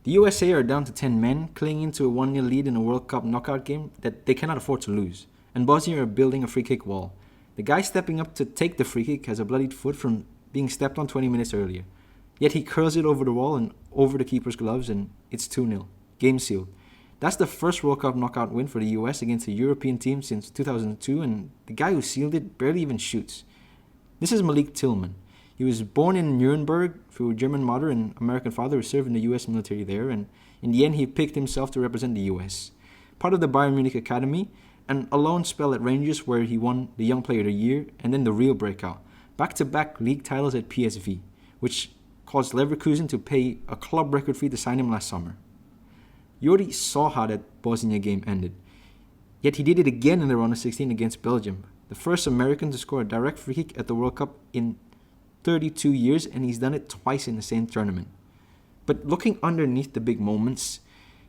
The USA are down to 10 men, clinging to a 1-0 lead in a World Cup knockout game that they cannot afford to lose. And Bosnia are building a free kick wall. The guy stepping up to take the free kick has a bloodied foot from being stepped on 20 minutes earlier. Yet he curls it over the wall and over the keeper's gloves, and it's 2-0. Game sealed. That's the first World Cup knockout win for the US against a European team since 2002, and the guy who sealed it barely even shoots. This is Malik Tillman. He was born in Nuremberg through a German mother and American father who served in the US military there, and in the end he picked himself to represent the US. Part of the Bayern Munich Academy, and a loan spell at Rangers where he won the Young Player of the Year, and then the real breakout. Back-to-back league titles at PSV, which caused Leverkusen to pay a club record fee to sign him last summer. You already saw how that Bosnia game ended. Yet he did it again in the round of 16 against Belgium, the first American to score a direct free kick at the World Cup in 32 years, and he's done it twice in the same tournament. But looking underneath the big moments,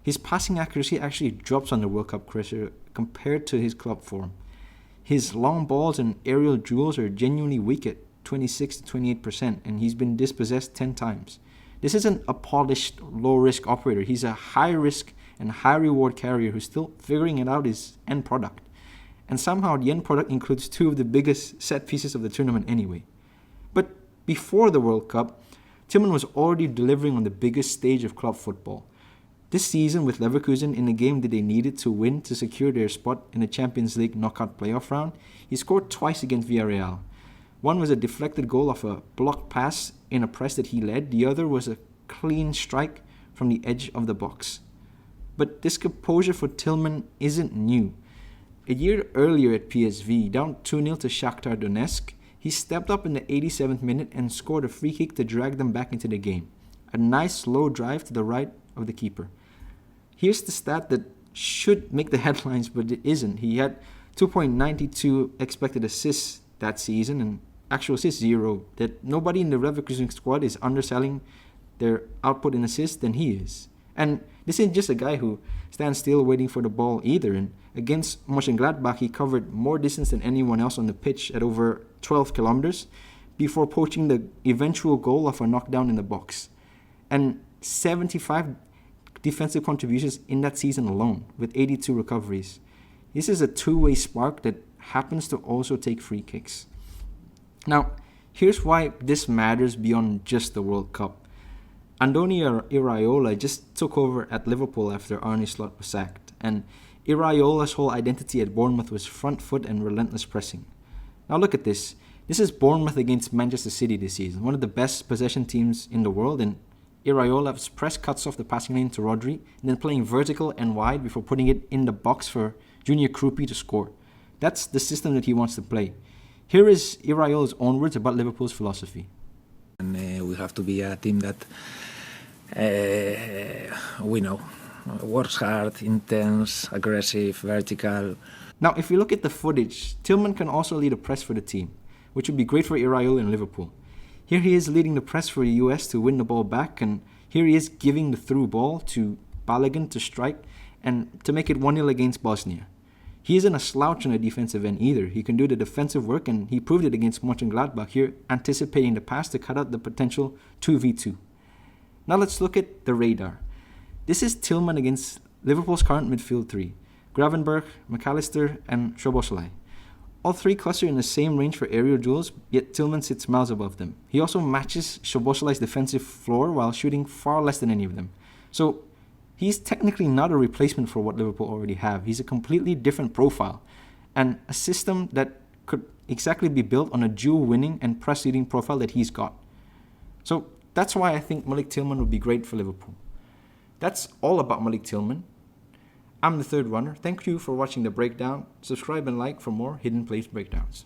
his passing accuracy actually drops under World Cup pressure compared to his club form. His long balls and aerial duels are genuinely weak at 26 to 28%, and he's been dispossessed 10 times. This isn't a polished, low-risk operator. He's a high-risk and high-reward carrier who's still figuring it out his end product. And somehow the end product includes two of the biggest set pieces of the tournament anyway. But before the World Cup, Timan was already delivering on the biggest stage of club football. This season with Leverkusen, in a game that they needed to win to secure their spot in the Champions League knockout playoff round, he scored twice against Villarreal. One was a deflected goal off a blocked pass in a press that he led. The other was a clean strike from the edge of the box. But this composure for Tillman isn't new. A year earlier at PSV, down 2-0 to Shakhtar Donetsk, he stepped up in the 87th minute and scored a free kick to drag them back into the game. A nice slow drive to the right of the keeper. Here's the stat that should make the headlines, but it isn't. He had 2.92 expected assists that season and actual assists 0. That nobody in the Leverkusen squad is underselling their output in assists than he is. And this isn't just a guy who stands still waiting for the ball either. And against Mönchengladbach, he covered more distance than anyone else on the pitch at over 12 kilometers before poaching the eventual goal of a knockdown in the box. And 75 defensive contributions in that season alone, with 82 recoveries. This is a two-way spark that happens to also take free kicks. Now, here's why this matters beyond just the World Cup. Andoni Iraola just took over at Liverpool after Arne Slot was sacked, and Iraola's whole identity at Bournemouth was front foot and relentless pressing. Now look at this. This is Bournemouth against Manchester City this season, one of the best possession teams in the world, and Iraola's press cuts off the passing lane to Rodri, and then playing vertical and wide before putting it in the box for Junior Krupi to score. That's the system that he wants to play. Here is Iraola's own words about Liverpool's philosophy. And we have to be a team that we know works hard, intense, aggressive, vertical. Now, if we look at the footage, Tillman can also lead a press for the team, which would be great for Iraola in Liverpool. Here he is leading the press for the US to win the ball back, and here he is giving the through ball to Balogun to strike and to make it 1-0 against Bosnia. He isn't a slouch on the defensive end either. He can do the defensive work, and he proved it against Mönchengladbach here, anticipating the pass to cut out the potential 2v2. Now let's look at the radar. This is Tillman against Liverpool's current midfield three, Gravenberch, McAllister and Szoboszlai. All three cluster in the same range for aerial duels, yet Tillman sits miles above them. He also matches Szoboszlai's defensive floor while shooting far less than any of them. So he's technically not a replacement for what Liverpool already have. He's a completely different profile and a system that could exactly be built on a duel-winning and press-leading profile that he's got. So that's why I think Malik Tillman would be great for Liverpool. That's all about Malik Tillman. I'm the Third Runner. Thank you for watching the breakdown. Subscribe and like for more Hidden Place breakdowns.